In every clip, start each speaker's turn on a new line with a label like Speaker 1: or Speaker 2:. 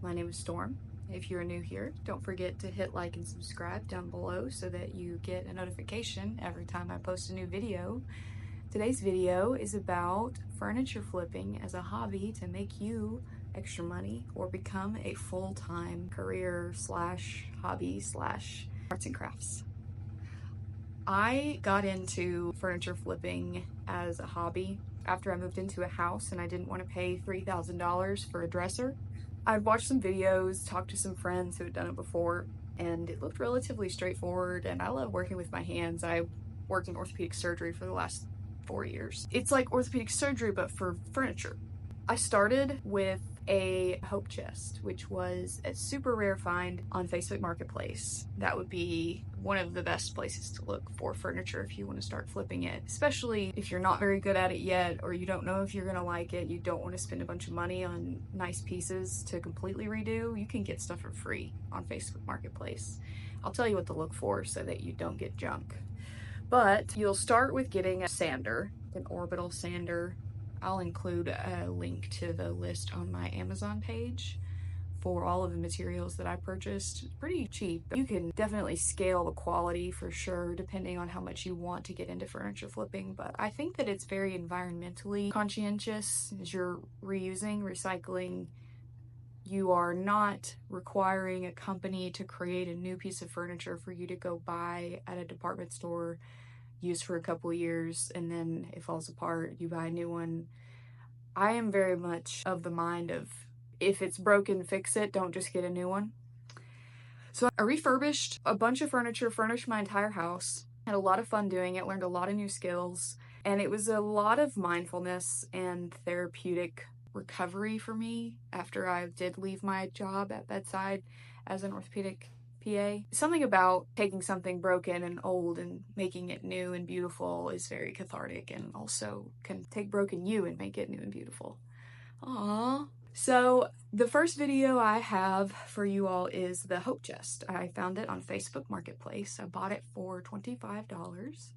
Speaker 1: My name is Storm. If you're new here, don't forget to hit like and subscribe down below so that you get a notification every time I post a new video. Today's video is about furniture flipping as a hobby to make you extra money or become a full-time career slash hobby slash arts and crafts. I got into furniture flipping as a hobby after I moved into a house and I didn't want to pay $3,000 for a dresser. I'd watched some videos, talked to some friends who had done it before, and it looked relatively straightforward, and I love working with my hands. I worked in orthopedic surgery for the last 4 years. It's like orthopedic surgery, but for furniture. I started with a hope chest, which was a super rare find on Facebook Marketplace. That would be one of the best places to look for furniture if you want to start flipping it, especially if you're not very good at it yet, or you don't know if you're gonna like it, you don't want to spend a bunch of money on nice pieces to completely redo. You can get stuff for free on Facebook Marketplace. I'll tell you what to look for so that you don't get junk. But you'll start with getting a sander, an orbital sander. I'll include a link to the list on my Amazon page for all of the materials that I purchased. It's pretty cheap. You can definitely scale the quality for sure, depending on how much you want to get into furniture flipping, but I think that it's very environmentally conscientious as you're reusing, recycling. You are not requiring a company to create a new piece of furniture for you to go buy at a department store, use for a couple of years, and then it falls apart, you buy a new one. I am very much of the mind of, if it's broken, fix it, don't just get a new one. So I refurbished a bunch of furniture, furnished my entire house, had a lot of fun doing it, learned a lot of new skills, and it was a lot of mindfulness and therapeutic recovery for me after I did leave my job at bedside as an orthopedic PA. Something about taking something broken and old and making it new and beautiful is very cathartic, and also can take broken you and make it new and beautiful. Aww. So the first video I have for you all is the hope chest. I found it on Facebook Marketplace. I bought it for $25.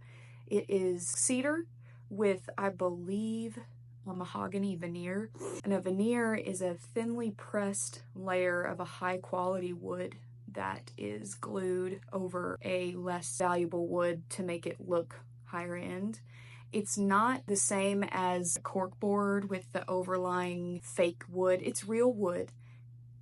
Speaker 1: It is cedar with, I believe, a mahogany veneer. And a veneer is a thinly pressed layer of a high quality wood that is glued over a less valuable wood to make it look higher end. It's not the same as corkboard with the overlying fake wood. It's real wood.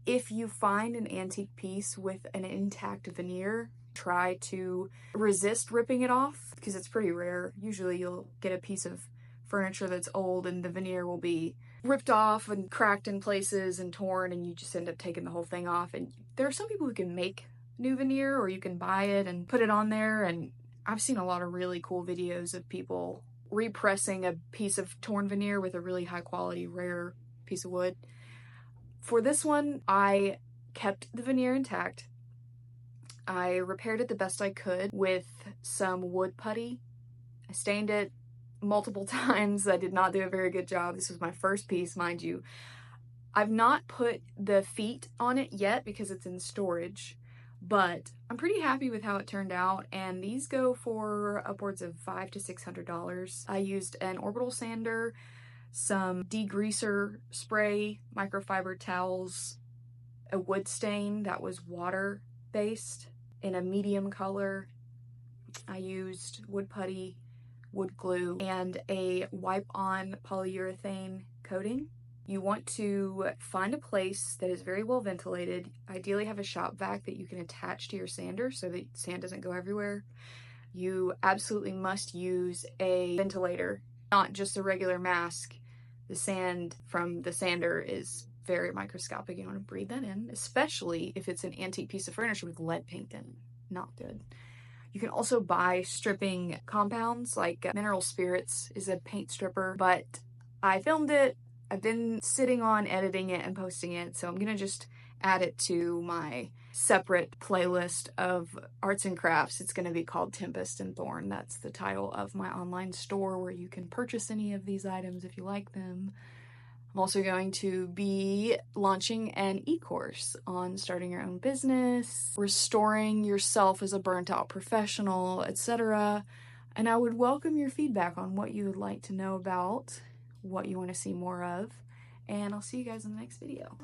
Speaker 1: If you find an antique piece with an intact veneer, try to resist ripping it off because it's pretty rare. Usually you'll get a piece of furniture that's old and the veneer will be ripped off and cracked in places and torn, and you just end up taking the whole thing off. And there are some people who can make new veneer, or you can buy it and put it on there, and I've seen a lot of really cool videos of people repressing a piece of torn veneer with a really high quality rare piece of wood. For this one, I kept the veneer intact. I repaired it the best I could with some wood putty. I stained it multiple times. I did not do a very good job. This was my first piece, mind you. I've not put the feet on it yet because it's in storage, but I'm pretty happy with how it turned out, and these go for upwards of $500 to $600. I used an orbital sander, some degreaser spray, microfiber towels, a wood stain that was water based in a medium color. I used wood putty, wood glue, and a wipe-on polyurethane coating. You want to find a place that is very well ventilated. Ideally have a shop vac that you can attach to your sander so that sand doesn't go everywhere. You absolutely must use a ventilator, not just a regular mask. The sand from the sander is very microscopic. You don't want to breathe that in, especially if it's an antique piece of furniture with lead paint in it. Not good. You can also buy stripping compounds, like mineral spirits is a paint stripper, but I filmed it. I've been sitting on editing it and posting it, so I'm gonna just add it to my separate playlist of arts and crafts. It's gonna be called Tempest and Thorn. That's the title of my online store where you can purchase any of these items if you like them. I'm also going to be launching an e-course on starting your own business, restoring yourself as a burnt out professional, etc. And I would welcome your feedback on what you would like to know about, what you want to see more of, and I'll see you guys in the next video.